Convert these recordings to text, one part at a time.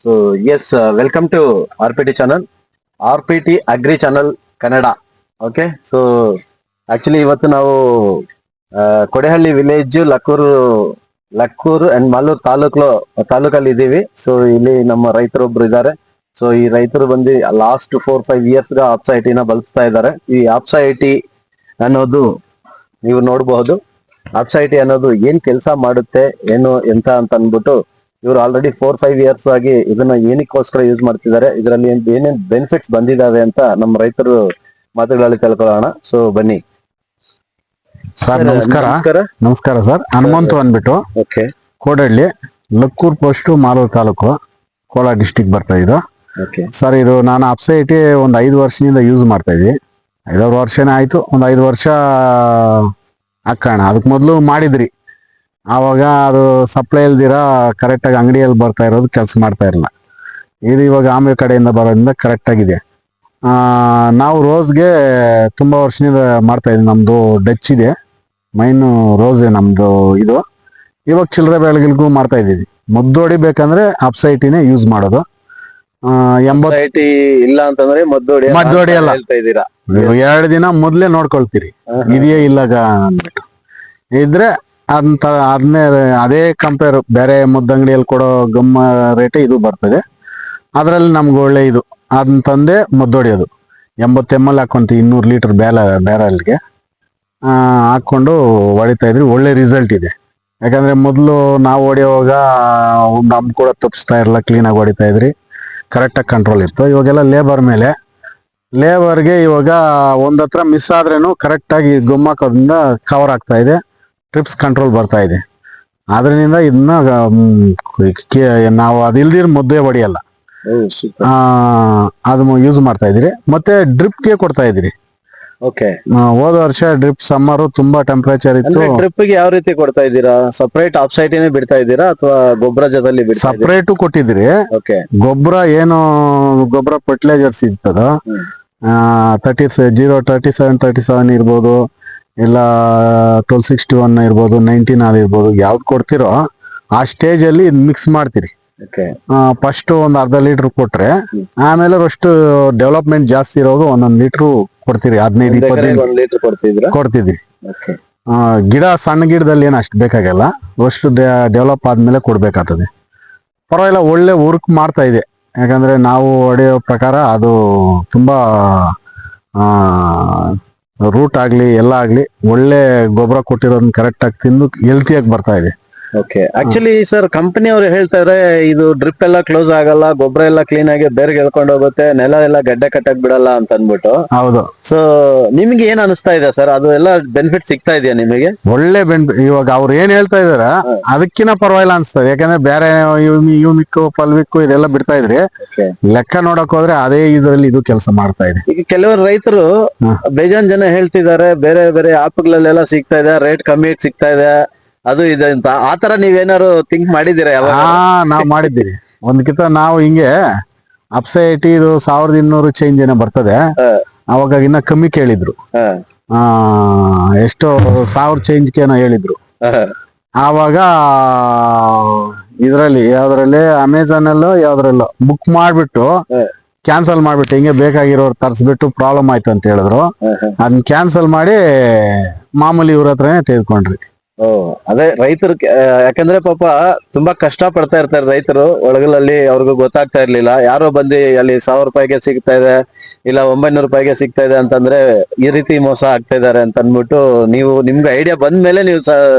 So yes, welcome to RPT channel, RPT Agri Channel Kannada. Okay, so actually ಇವತ್ತು ನಾವು ಕೊಡೆಹಳ್ಳಿ village Lakkur and Malur ತಾಲೂಕಲ್ಲಿ ಇದ್ದೀವಿ. So ಇಲ್ಲಿ ನಮ್ಮ ರೈತರೊಬ್ರು ಇದ್ದಾರೆ. ಸೊ ಈ ರೈತರು ಬಂದು ಲಾಸ್ಟ್ 4-5 ಇಯರ್ಸ್ ಆಪ್ಸೈಟಿನ ಬಳಸ್ತಾ ಇದ್ದಾರೆ. ಈ ಆಪ್ಸೈಟಿ ಅನ್ನೋದು ನೀವು ನೋಡಬಹುದು. ಆಪ್ಸೈಟಿ ಅನ್ನೋದು ಏನ್ ಕೆಲಸ ಮಾಡುತ್ತೆ, ಏನು ಎಂತ ಅಂತ ಅಂದ್ಬಿಟ್ಟು ಇವರು ಆಲ್ರೆಡಿ 4-5 ಇಯರ್ಸ್ ಆಗಿ ಇದನ್ನ ಏನಕ್ಕೋಸ್ಕರ ಯೂಸ್ ಮಾಡ್ತಿದ್ದಾರೆ, ಇದರಲ್ಲಿ ಏನೇನ್ ಬೆನಿಫಿಟ್ಸ್ ಬಂದಿದಾವೆ ಅಂತ ನಮ್ಮ ರೈತರು ಮಾತುಗಳಲ್ಲಿ ತಿಳ್ಕೊಳ್ಳೋಣ. ಸೊ ಬನ್ನಿ ಸರ್. ನಮಸ್ಕಾರ. ನಮಸ್ಕಾರ ಸರ್. ಹನುಮಂತು ಅಂದ್ಬಿಟ್ಟು okay. Kodahalli, Lakkur post, Malur taluk, Kolar district ಬರ್ತಾ ಇದು. ಓಕೆ ಸರ್, ಇದು ನಾನು ಅಪ್ಸೈಟಿ ಒಂದು 5 ವರ್ಷದಿಂದ ಯೂಸ್ ಮಾಡ್ತಾ ಇದ್ವಿ. 5 ವರ್ಷನೇ ಆಯ್ತು. ಒಂದು 5 ವರ್ಷ ಹಾಕೋಣ. ಅದಕ್ಕೆ ಮೊದಲು ಮಾಡಿದ್ರಿ, ಆವಾಗ ಅದು ಸಪ್ಲೈ ಇಲ್ದಿರ ಕರೆಕ್ಟಾಗಿ ಅಂಗಡಿಯಲ್ಲಿ ಬರ್ತಾ ಇರೋದು, ಕೆಲಸ ಮಾಡ್ತಾ ಇರಲಿಲ್ಲ. ಇದು ಇವಾಗ ಆಮೇಲೆ ಕಡೆಯಿಂದ ಬರೋದ್ರಿಂದ ಕರೆಕ್ಟಾಗಿದೆ. ನಾವು ರೋಸ್ಗೆ ತುಂಬ ವರ್ಷದಿಂದ ಮಾಡ್ತಾ ಇದ್ವಿ. ನಮ್ಮದು ಡಚ್ ಇದೆ, ಮೈನು ರೋಸೇ ನಮ್ಮದು ಇದು. ಇವಾಗ ಚಿಲ್ಲರೆ ಬೆಳೆಗಳಿಗೂ ಮಾಡ್ತಾ ಇದ್ದೀವಿ. ಮದ್ದು ಹೊಡಿಬೇಕಂದ್ರೆ ಅಪ್ಸೈಟಿನೇ ಯೂಸ್ ಮಾಡೋದು. 80 ಇಲ್ಲ ಅಂತಂದ್ರೆ ಮದ್ದು ಹೊಡಿಯಲ್ಲ. ಹೇಳ್ತಾ ಇದ್ದೀರಾ? 2 ದಿನ ಮೊದಲೇ ನೋಡ್ಕೊಳ್ತೀರಿ ಇದೆಯೇ ಇಲ್ಲಾಗ ಅಂದ್ಬಿಟ್ಟು. ಇದ್ರೆ ಆದ್ಮೇಲೆ ಅದೇ ಕಂಪೇರ್ ಬೇರೆ ಮದ್ದಂಗಡಿಯಲ್ಲಿ ಕೊಡೋ ಗಮ್ಮ ರೇಟೇ ಇದು ಬರ್ತದೆ. ಅದರಲ್ಲಿ ನಮ್ಗೆ ಒಳ್ಳೆ ಇದು ಅದನ್ನ ತಂದೆ ಮದ್ದು ಹೊಡಿಯೋದು. 80 ml ಹಾಕೊಂತೀವಿ, 200 ಲೀಟರ್ ಬ್ಯಾರಲ್ಗೆ ಹಾಕೊಂಡು ಹೊಡಿತಾ ಇದ್ರಿ. ಒಳ್ಳೆ ರಿಸಲ್ಟ್ ಇದೆ. ಯಾಕಂದ್ರೆ ಮೊದಲು ನಾವು ಹೊಡೆಯುವಾಗ ಒಂದು ಹಂಪ್ ಕೂಡ ತಪ್ಪಿಸ್ತಾ ಇರಲ್ಲ, ಕ್ಲೀನಾಗಿ ಹೊಡಿತಾ ಇದ್ರಿ, ಕರೆಕ್ಟಾಗಿ ಕಂಟ್ರೋಲ್ ಇತ್ತು. ಇವಾಗೆಲ್ಲ ಲೇಬರ್ಗೆ ಇವಾಗ ಒಂದತ್ರ ಮಿಸ್ ಆದ್ರೇನು ಕರೆಕ್ಟಾಗಿ ಹಾಕೋದ್ರಿಂದ ಕವರ್ ಆಗ್ತಾ ಇದೆ, ಟ್ರಿಪ್ಸ್ ಕಂಟ್ರೋಲ್ ಬರ್ತಾ ಇದೆ. ಅದರಿಂದ ಇದನ್ನ ನಾವು ಅದಿಲ್ದಿರ ಮದ್ದೆ ಹೊಡಿಯಲ್ಲ, ಅದು ಯೂಸ್ ಮಾಡ್ತಾ ಇದ್ರಿ. ಮತ್ತೆ ಡ್ರಿಪ್ಗೆ ಕೊಡ್ತಾ ಇದ್ರಿ. ಓಕೆ. ಹೋದ ವರ್ಷ ಡ್ರಿಪ್ ಸಮ್ಮರ್ ತುಂಬಾ ಟೆಂಪರೇಚರ್ ಇತ್ತು. ಡ್ರಿಪ್ ಗೆ ಯಾವ ರೀತಿ ಕೊಡ್ತಾ ಇದ್ದೀರಾ? ಸಪರೇಟ್ ಆಪ್ಸೈಟಿನೇ ಬಿಡ್ತಾ ಇದ್ದೀರಾ ಅಥವಾ ಗೊಬ್ಬರ ಜೊತೆಲಿ ಸಪರೇಟು ಕೊಟ್ಟಿದ್ರಿ. ಓಕೆ. ಗೊಬ್ಬರ ಏನು ಗೊಬ್ಬರ ಫರ್ಟಿಲೈಸರ್ಸ್ ಇರ್ತದ, 37 ಇರ್ಬೋದು, ಇಲ್ಲ 1261 ಇರ್ಬೋದು, 19 ಇರ್ಬೋದು, ಯಾವ್ದು ಕೊಡ್ತಿರೋ ಆ ಸ್ಟೇಜ್ ಅಲ್ಲಿ ಮಿಕ್ಸ್ ಮಾಡ್ತೀರಿ. ಫಸ್ಟ್ ಒಂದು ಅರ್ಧ ಲೀಟರ್ ಕೊಟ್ರೆ ಆಮೇಲೆ ಅಷ್ಟು ಡೆವಲಪ್ಮೆಂಟ್ ಜಾಸ್ತಿ ಇರೋದು 1 ಲೀಟರ್ ಕೊಡ್ತೀರಿ. 15-20 ಲೀಟರ್ ಕೊಡ್ತಿದ್ವಿ. ಗಿಡ ಸಣ್ಣ ಗಿಡದಲ್ಲಿ ಏನು ಅಷ್ಟು ಬೇಕಾಗಲ್ಲ, ಅಷ್ಟು ಡೆವಲಪ್ ಆದ್ಮೇಲೆ ಕೊಡ್ಬೇಕಾಗ್ತದೆ. ಪರವಾಗಿಲ್ಲ, ಒಳ್ಳೆ ವರ್ಕ್ ಮಾಡ್ತಾ ಇದೆ. ಯಾಕಂದ್ರೆ ನಾವು ಹೊಡೆಯೋ ಪ್ರಕಾರ ಅದು ತುಂಬಾ ರೂಟ್ ಆಗ್ಲಿ ಎಲ್ಲ ಆಗ್ಲಿ ಒಳ್ಳೆ ಗೊಬ್ಬರ ಕೊಟ್ಟಿರೋದನ್ನ ಕರೆಕ್ಟ್ ಆಗಿ ತಿಂದು ಹೆಲ್ತಿಯಾಗಿ ಬರ್ತಾ ಇದೆ. ಓಕೆ. ಆಕ್ಚುಲಿ ಸರ್, ಕಂಪನಿ ಅವರು ಹೇಳ್ತಾರೆ ಇದು ಡ್ರಿಪ್ ಎಲ್ಲ ಕ್ಲೋಸ್ ಆಗಲ್ಲ, ಗೊಬ್ಬರ ಎಲ್ಲ ಕ್ಲೀನ್ ಆಗಿ ಬೇರ್ಗೆ ಎಳ್ಕೊಂಡು ಹೋಗುತ್ತೆ, ನೆಲ ಎಲ್ಲ ಗಡ್ಡೆ ಕಟ್ಟಕ್ ಬಿಡಲ್ಲ ಅಂತ ಅನ್ಬಿಟ್ಟು. ಹೌದು. ಸೊ ನಿಮ್ಗೆ ಏನ್ ಅನಿಸ್ತಾ ಇದೆ ಸರ್? ಅದು ಎಲ್ಲ ಬೆನಿಫಿಟ್ ಸಿಗ್ತಾ ಇದೆಯಾ ನಿಮಗೆ? ಒಳ್ಳೆ ಬೆನಿಫಿಟ್. ಇವಾಗ ಅವ್ರು ಏನ್ ಹೇಳ್ತಾ ಇದಾರೆ ಅದಕ್ಕಿಂತ ಪರವಾಗಿಲ್ಲ ಅನ್ಸ್ತದೆ. ಯಾಕಂದ್ರೆ ಬೇರೆ ಯೂಮಿಕ್ ಪಲ್ವಿಕ್ ಇದೆಲ್ಲ ಬಿಡ್ತಾ ಇದ್ರಿ, ಲೆಕ್ಕ ನೋಡಕ್ ಹೋದ್ರೆ ಅದೇ ಇದ್ರಲ್ಲಿ ಇದು ಕೆಲಸ ಮಾಡ್ತಾ ಇದೆ. ಈಗ ಕೆಲವರು ರೈತರು ಬೇಜಾನ್ ಜನ ಹೇಳ್ತಿದ್ದಾರೆ ಬೇರೆ ಬೇರೆ ಆಪ್ಗಳಲ್ಲೆಲ್ಲ ಸಿಗ್ತಾ ಇದೆ, ರೇಟ್ ಕಮ್ಮಿ ಸಿಗ್ತಾ ಇದೆ, ಅದು ಇದೆ ಅಂತ. ಆತರ ನೀವೇನಾರು ಥಿಂಕ್ ಮಾಡಿದ್ದೀರಾ? ನಾವ್ ಮಾಡಿದ್ದೀವಿ. ಒಂದ್ಕಿಂತ ನಾವು ಹಿಂಗೆ ಅಪ್ಸೈಟಿ ಇದು 1200 ಚೇಂಜ್ ಏನೋ ಬರ್ತದೆ. ಅವಾಗ ಇನ್ನ ಕಮ್ಮಿ ಕೇಳಿದ್ರು, ಎಷ್ಟೋ 1000 ಚೇಂಜ್ ಏನೋ ಹೇಳಿದ್ರು. ಆವಾಗ ಯಾವ್ದ್ರಲ್ಲಿ ಅಮೆಝಾನ್ ಅಲ್ಲೋ ಯಾವ್ದ್ರಲ್ಲೋ ಬುಕ್ ಮಾಡ್ಬಿಟ್ಟು ಕ್ಯಾನ್ಸಲ್ ಮಾಡ್ಬಿಟ್ಟು ಹಿಂಗೆ ಬೇಕಾಗಿರೋರು ತರಿಸ್ಬಿಟ್ಟು ಪ್ರಾಬ್ಲಮ್ ಆಯ್ತು ಅಂತ ಹೇಳಿದ್ರು. ಅದನ್ನ ಕ್ಯಾನ್ಸಲ್ ಮಾಡಿ ಮಾಮೂಲಿ ಇವ್ರ ಹತ್ರನೇ ತೆಗೆದುಕೊಂಡ್ರಿ. ಅದೇ ರೈತರು, ಯಾಕಂದ್ರೆ ಪಾಪ ತುಂಬಾ ಕಷ್ಟ ಪಡ್ತಾ ಇರ್ತಾರೆ ರೈತರು ಒಳಗಲಲ್ಲಿ. ಅವ್ರಿಗೂ ಗೊತ್ತಾಗ್ತಾ ಇರ್ಲಿಲ್ಲ, ಯಾರೋ ಬಂದು ಅಲ್ಲಿ 1000 ರೂಪಾಯಿಗೆ ಸಿಗ್ತಾ ಇದೆ, ಇಲ್ಲ 900 ರೂಪಾಯಿಗೆ ಸಿಗ್ತಾ ಇದೆ ಅಂತಂದ್ರೆ ಈ ರೀತಿ ಮೋಸ ಆಗ್ತಾ ಇದಾರೆ ಅಂತ ಅಂದ್ಬಿಟ್ಟು ನಿಮ್ಗೆ ಐಡಿಯಾ ಬಂದ್ಮೇಲೆ ನೀವು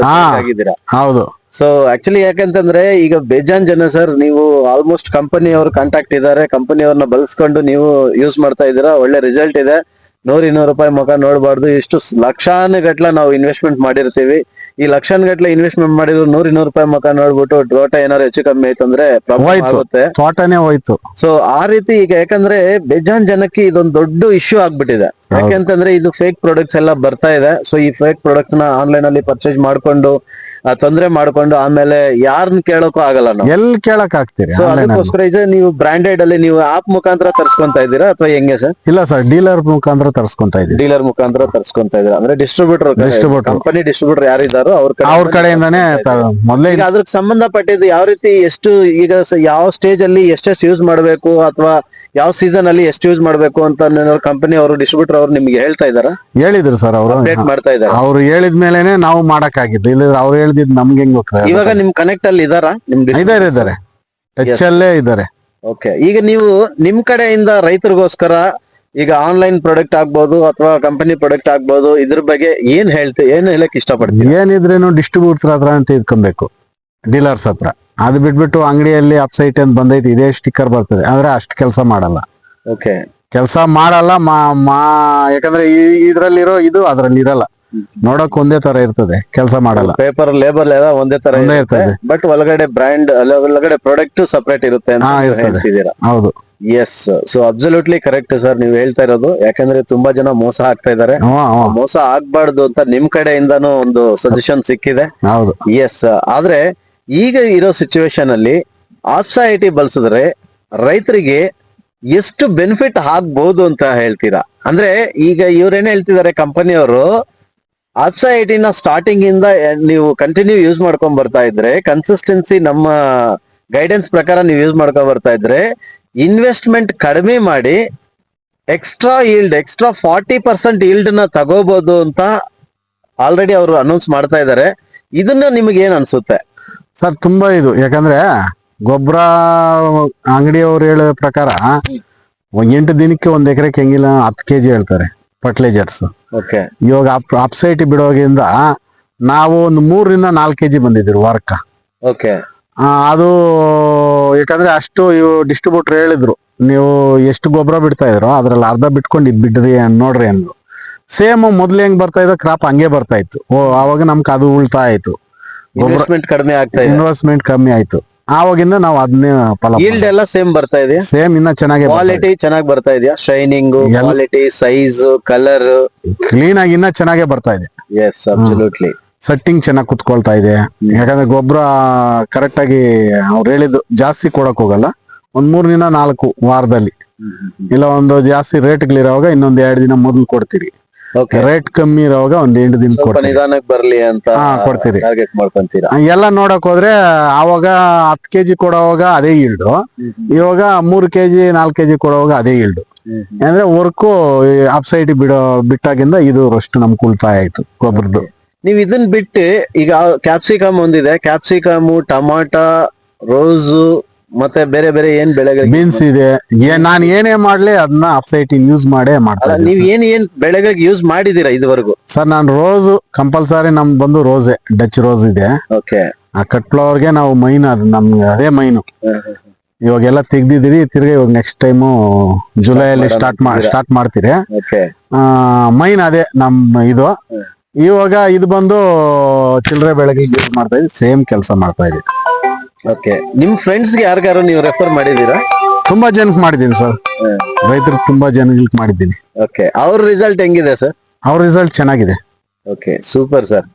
ಆಗಿದ್ದೀರಾ. ಹೌದು. ಸೊ ಆಕ್ಚುಲಿ ಯಾಕಂತಂದ್ರೆ ಈಗ ಬೇಜಾನ್ ಜನ ಸರ್, ನೀವು ಆಲ್ಮೋಸ್ಟ್ ಕಂಪನಿ ಅವ್ರ ಕಾಂಟ್ಯಾಕ್ಟ್ ಇದಾರೆ, ಕಂಪನಿ ಅವ್ರನ್ನ ಬಳಸ್ಕೊಂಡು ನೀವು ಯೂಸ್ ಮಾಡ್ತಾ ಇದ್ದೀರಾ, ಒಳ್ಳೆ ರಿಸಲ್ಟ್ ಇದೆ. 100-200 ರೂಪಾಯಿ ಮುಖ ನೋಡ್ಬಾರ್ದು. ಇಷ್ಟು ಲಕ್ಷಾನುಗಟ್ಲೆ ನಾವು ಇನ್ವೆಸ್ಟ್ಮೆಂಟ್ ಮಾಡಿರ್ತೀವಿ. ಈ ಲಕ್ಷಾನುಗಟ್ಲೆ ಇನ್ವೆಸ್ಟ್ಮೆಂಟ್ ಮಾಡಿದ್ರು 100-200 ರೂಪಾಯಿ ಮುಖ ನೋಡ್ಬಿಟ್ಟು ತೋಟ ಏನಾದ್ರು ಹೆಚ್ಚು ಕಮ್ಮಿ ಆಯ್ತು ಅಂದ್ರೆ ಪ್ರಾಬ್ಲಮ್ ಆಗುತ್ತೆ, ತೋಟನೇ ಹೋಯ್ತು. ಸೊ ಆ ರೀತಿ ಈಗ ಯಾಕಂದ್ರೆ ಬೇಜಾನ್ ಜನಕ್ಕೆ ಇದೊಂದು ದೊಡ್ಡ ಇಶ್ಯೂ ಆಗ್ಬಿಟ್ಟಿದೆ. ಯಾಕೆಂತಂದ್ರೆ ಇದು ಫೇಕ್ ಪ್ರಾಡಕ್ಟ್ಸ್ ಎಲ್ಲ ಬರ್ತಾ ಇದೆ. ಸೊ ಈ ಫೇಕ್ ಪ್ರಾಡಕ್ಟ್ಸ್ ನ ಆನ್ಲೈನ್ ಅಲ್ಲಿ ಪರ್ಚೇಸ್ ಮಾಡ್ಕೊಂಡು ತೊಂದರೆ ಮಾಡ್ಕೊಂಡು ಆಮೇಲೆ ಯಾರನ್ನ ಕೇಳೋಕ್ಕೂ ಆಗಲ್ಲ ನಾವು. ಎಲ್ಲಿ ಕೇಳಕ್ ಆಗ್ತೀರಿ ಸೊ ಆನ್ಲೈನ್ ಅಲ್ಲಿ? ಅದಕ್ಕೋಸ್ಕರ ಇದು ನೀವು ಬ್ರಾಂಡೆಡ್ ಅಲ್ಲಿ ನೀವು ಆಪ್ ಮುಖಾಂತರ ತರ್ಸ್ಕೊಂತಾ ಇದ್ದೀರಾ ಅಥವಾ ಹೆಂಗೆ ಸರ್? ಇಲ್ಲ ಸರ್, ಡೀಲರ್ ಮುಖಾಂತರ ತರಿಸ್ಕೊಂತ ಇದೀವಿ. ಡೀಲರ್ ಮುಖಾಂತರ ತರ್ಸ್ಕೊಂತಾ ಇದ್ದೀರಾ ಅಂದ್ರೆ ಡಿಸ್ಟ್ರಿಬ್ಯೂಟರ್ ಕಂಪನಿ ಡಿಸ್ಟ್ರಿಬ್ಯೂಟರ್ ಯಾರಿದ್ದಾರೋ ಅವ್ರ ಕಡೆಯಿಂದಾನೇ ಮೊದ್ಲೇ ಈಗ ಅದ್ರಿಗೆ ಸಂಬಂಧಪಟ್ಟಿದ್ದು ಯಾವ ರೀತಿ ಎಷ್ಟು ಈಗ ಯಾವ ಸ್ಟೇಜ್ ಅಲ್ಲಿ ಎಷ್ಟೆಷ್ಟು ಯೂಸ್ ಮಾಡಬೇಕು ಅಥವಾ ಯಾವ ಸೀಸನ್ ಅಲ್ಲಿ ಎಷ್ಟು ಯೂಸ್ ಮಾಡಬೇಕು ಅಂತ ಕಂಪನಿ ಅವರು ಡಿಸ್ಟ್ರಿಬ್ಯೂಟರ್ ಅವರು ನಿಮ್ಗೆ ಹೇಳ್ತಾ ಇದಾರ, ಹೇಳಿದ್ರು ಸರ್ ಅವರು. ಅಪ್ಡೇಟ್ ಮಾಡ್ತಾ ಇದಾರೆ? ಅವ್ರು ಹೇಳಿದ್ಮೇಲೆನೆ ನಾವು ಮಾಡಕ್ ಆಗಿದ್ದು, ಇಲ್ಲ ಅವ್ರು ಹೇಳಿದ್ ನಮ್ಗೆ ಹೆಂಗ್ ಗೊತ್ತಾಗ. ಇವಾಗ ನಿಮ್ ಕನೆಕ್ಟ್ ಅಲ್ಲಿ ಇದಾರಾ? ಇದಾರೆ ಟಚ್ ಅಲ್ಲೇ ಇದಾರೆ. ಓಕೆ, ಈಗ ನೀವು ನಿಮ್ ಕಡೆಯಿಂದ ರೈತರಿಗೋಸ್ಕರ ಈಗ ಆನ್ಲೈನ್ ಪ್ರಾಡಕ್ಟ್ ಆಗ್ಬೋದು ಅಥವಾ ಕಂಪನಿ ಪ್ರಾಡಕ್ಟ್ ಆಗ್ಬೋದು, ಇದ್ರ ಬಗ್ಗೆ ಏನ್ ಹೇಳಕ್ ಇಷ್ಟಪಡ್ತೀವಿ? ಏನಿದ್ರೇನು ಡಿಸ್ಟ್ರಿಬ್ಯೂಟರ್ ಹತ್ರ ಅಂತ ಇದ್ಕೊಬೇಕು, ಡೀಲರ್ಸ್ ಹತ್ರ. ಅದು ಬಿಟ್ಬಿಟ್ಟು ಅಂಗಡಿಯಲ್ಲಿ ಅಪ್ಸೈಟ್ ಅಂತ ಬಂದೈತಿ, ಇದೇ ಸ್ಟಿಕ್ಕರ್ ಬರ್ತದೆ ಅಂದ್ರೆ ಅಷ್ಟು ಕೆಲಸ ಮಾಡಲ್ಲ. ಓಕೆ, ಕೆಲಸ ಮಾಡಲ್ಲ. ಯಾಕಂದ್ರೆ ಇದ್ರಲ್ಲಿರೋ ಇದು ಅದ್ರಲ್ಲಿ ಇರಲ್ಲ. ನೋಡಕ್ ಒಂದೇ ತರ ಇರ್ತದೆ, ಕೆಲಸ ಮಾಡಲ್ಲ. ಪೇಪರ್ ಲೇಬಲ್ ಎಲ್ಲ ಒಂದೇ ತರ ಇರ್ತದೆ, ಬಟ್ ಒಳಗಡೆ ಬ್ರ್ಯಾಂಡ್ ಒಳಗಡೆ ಪ್ರಾಡಕ್ಟ್ ಸಪರೇಟ್ ಇರುತ್ತೆ ಅಂತ ಹೇಳ್ತಿದ್ದೀರಾ? ಹೌದು. Yes, so absolutely correct sir ನೀವು ಹೇಳ್ತಾ ಇರೋದು. ಯಾಕಂದ್ರೆ ತುಂಬಾ ಜನ ಮೋಸ ಆಗ್ತಾ ಇದಾರೆ. ಮೋಸ ಆಗ್ಬಾರ್ದು ಅಂತ ನಿಮ್ ಕಡೆಯಿಂದಾನು ಒಂದು ಸಜೆಷನ್ ಸಿಕ್ಕಿದೆ. ಹೌದು. ಎಸ್, ಆದ್ರೆ ಈಗ ಇರೋ ಸಿಚುವೇಶನ್ ಅಲ್ಲಿ ಆಪ್ಸಾ ಐಟಿ ಬಳಸಿದ್ರೆ ರೈತರಿಗೆ ಎಷ್ಟು ಬೆನಿಫಿಟ್ ಆಗ್ಬಹುದು ಅಂತ ಹೇಳ್ತೀರಾ? ಅಂದ್ರೆ ಈಗ ಇವ್ರೇನ್ ಹೇಳ್ತಿದ್ದಾರೆ ಕಂಪನಿಯವರು, ಆಪ್ಸಾ ಐಟಿನ ಸ್ಟಾರ್ಟಿಂಗ್ ಇಂದ ನೀವು ಕಂಟಿನ್ಯೂ ಯೂಸ್ ಮಾಡ್ಕೊಂಡ್ ಬರ್ತಾ ಇದ್ರೆ, ಕನ್ಸಿಸ್ಟೆನ್ಸಿ ನಮ್ಮ ಗೈಡೆನ್ಸ್ ಪ್ರಕಾರ ನೀವು ಯೂಸ್ ಮಾಡ್ಕೊಂಡ್ ಬರ್ತಾ ಇದ್ರೆ, ಇನ್ವೆಸ್ಟ್ಮೆಂಟ್ ಕಡಿಮೆ ಮಾಡಿ ಎಕ್ಸ್ಟ್ರಾ 40% ಈಲ್ಡ್ ನ ತಗೋಬಹುದು ಅಂತ ಆಲ್ರೆಡಿ ಅವರು ಅನೌನ್ಸ್ ಮಾಡ್ತಾ ಇದ್ದಾರೆ. ಇದನ್ನ ನಿಮಗೆ ಏನ್ ಅನ್ಸುತ್ತೆ ಸರ್? ತುಂಬಾ ಇದು, ಯಾಕಂದ್ರೆ ಗೊಬ್ಬರ ಅಂಗಡಿಯವ್ರು ಹೇಳೋ ಪ್ರಕಾರ 8 ದಿನಕ್ಕೆ 1 ಎಕರೆಗೆ ಹೆಂಗಿಲ್ಲ 10 kg ಹೇಳ್ತಾರೆ ಫರ್ಟಿಲೈಸರ್ಸ್. ಓಕೆ, ಇವಾಗ ಅಪ್ಸೈಟಿ ಬಿಡೋಗಿಂದ ನಾವು ಒಂದು 3 ರಿಂದ 4 kg ಬಂದಿದ್ದೀವಿ ವಾರಕ್ಕ. ಓಕೆ, ಅದು ಯಾಕಂದ್ರೆ ಅಷ್ಟು ಇವು ಡಿಸ್ಟ್ರಿಬ್ಯೂಟರ್ ಹೇಳಿದ್ರು, ನೀವು ಎಷ್ಟು ಗೊಬ್ಬರ ಬಿಡ್ತಾ ಇದ್ರು ಅದ್ರಲ್ಲಿ ಅರ್ಧ ಬಿಟ್ಕೊಂಡು ಇದ್ ಬಿಡ್ರಿ ನೋಡ್ರಿ ಅಂದ್ರು. ಸೇಮ್ ಮೊದ್ಲು ಹೆಂಗ್ ಬರ್ತಾ ಇದ್ದ ಕ್ರಾಪ್ ಹಂಗೆ ಬರ್ತಾ ಇತ್ತು. ಅವಾಗ ನಮ್ಗೆ ಅದು ಉಳ್ತಾಯ ಆಯ್ತು, ಇನ್ವೆಸ್ಟ್ಮೆಂಟ್ ಕಡಿಮೆ ಆಗ್ತಾ ಇದೆ, ಇನ್ವೆಸ್ಟ್ಮೆಂಟ್ ಕಮ್ಮಿ ಆಯ್ತು. ಆವಾಗಿಂದ ನಾವು ಅದನ್ನೇ ಫಲ. ಈಲ್ಡ್ ಎಲ್ಲ ಸೇಮ್ ಬರ್ತಾ ಇದೆ, ಸೇಮ್ ಇನ್ನ ಚೆನ್ನಾಗಿ ಕ್ವಾಲಿಟಿ ಚೆನ್ನಾಗಿ ಬರ್ತಾ ಇದೆಯಾ? Shining, quality, size, colour clean ಆಗಿ ಇನ್ನ ಚೆನ್ನಾಗೇ ಬರ್ತಾ ಇದೆ. S, absolutely. ಸೆಟ್ಟಿಂಗ್ ಚೆನ್ನಾಗಿ ಕುತ್ಕೊಳ್ತಾ ಇದೆ. ಯಾಕಂದ್ರೆ ಗೊಬ್ಬರ ಕರೆಕ್ಟ್ ಆಗಿ ಅವ್ರು ಹೇಳಿದ್ದು ಜಾಸ್ತಿ ಕೊಡಕ್ ಹೋಗಲ್ಲ, 3 ರಿಂದ 4 ವಾರದಲ್ಲಿ. ಇಲ್ಲ ಒಂದು ಜಾಸ್ತಿ ರೇಟ್ಗಳಿರೋವಾಗ ಇನ್ನೊಂದ್ 2 ದಿನ ಮೊದಲು ಕೊಡ್ತೀರಿ. ರೇಟ್ ಕಮ್ಮಿ ಇರೋವಾಗ 8 ದಿನ ನಿಧಾನಕ್ಕೆ ಬರ್ಲಿ ಅಂತ ಕೊಡ್ತೀರಿ. ಟಾರ್ಗೆಟ್ ಮಾಡ್ಕೊಂತೀರಾ? ಎಲ್ಲ ನೋಡಕ್ ಹೋದ್ರೆ ಆವಾಗ 10 kg ಕೊಡೋವಾಗ ಅದೇ ಈಲ್ಡು, ಇವಾಗ 3 kg 4 kg ಕೊಡೋವಾಗ ಅದೇ ಈಲ್ಡು. ಅಂದ್ರೆ ವರ್ಕು ಅಪ್ಸೈಡ್ ಬಿಟ್ಟಾಗಿಂದ ಇದು ಅಷ್ಟು ನಮ್ಗೆ ಉಳಿತಾಯ ಆಯ್ತು ಗೊಬ್ಬರದ್ದು. ನೀವ್ ಇದನ್ ಬಿಟ್ಟು ಈಗ ಕ್ಯಾಪ್ಸಿಕಮ್ ಒಂದಿದೆ, ಕ್ಯಾಪ್ಸಿಕಮ್, ಟಮಾಟಾ, ರೋಸು ಮತ್ತೆ ಬೇರೆ ಬೇರೆ ಏನ್ ಬೆಳೆಗಳು, ಬೀನ್ಸ್ ಇದೆ. ನಾನ್ ಏನೇ ಮಾಡ್ಲಿ ಅದನ್ನ ಅಪ್ಸೈಟ್ ಯೂಸ್ ಮಾಡೇ ಮಾಡ್ತಾರೆ. ನೀವ್ ಏನ್ ಬೆಳೆಗಳಿಗೆ ಯೂಸ್ ಮಾಡಿದೀರಾ ಇದುವರೆಗೂ? ಸರ್ ನಾನು ರೋಸ್ ಕಂಪಲ್ಸರಿ ನಮ್ ಬಂದು ರೋಸೆ, ಡಚ್ ರೋಸ್ ಇದೆ. ಓಕೆ, ಆ ಕಟ್ ಫ್ಲವರ್ಗೆ ನಾವು ಮೈನ್, ಅದು ನಮ್ಗೆ ಅದೇ ಮೈನು. ಇವಾಗೆಲ್ಲ ತೆಗ್ದಿದೀವಿ, ತಿರ್ಗಿ ಇವಾಗ ನೆಕ್ಸ್ಟ್ ಟೈಮು ಜುಲೈಯಲ್ಲಿ ಸ್ಟಾರ್ಟ್ ಮಾಡ್ತೀರಿ. ಮೈನ್ ಅದೇ ನಮ್ ಇದು. ಇವಾಗ ಇದು ಬಂದು ಚಿಲ್ಲರೆ ಬೆಳೆಗೆ ಯೂಸ್ ಮಾಡ್ತಾ ಇದ್ವಿ, ಸೇಮ್ ಕೆಲಸ ಮಾಡ್ತಾ ಇದೀವಿ. ಓಕೆ, ನಿಮ್ ಫ್ರೆಂಡ್ಸ್ ಗೆ ಯಾರಿಗಾರು ನೀವು ರೆಫರ್ ಮಾಡಿದೀರಾ? ತುಂಬಾ ಜನಕ್ಕೆ ಮಾಡಿದ್ದೀನಿ ಸರ್, ರೈತರು ತುಂಬಾ ಜನಗಳಿಗೆ ಮಾಡಿದ್ದೀನಿ. ಓಕೆ, ಅವ್ರ ರಿಸಲ್ಟ್ ಹೆಂಗಿದೆ ಸರ್? ಅವ್ರ ರಿಸಲ್ಟ್ ಚೆನ್ನಾಗಿದೆ. Okay, super sir.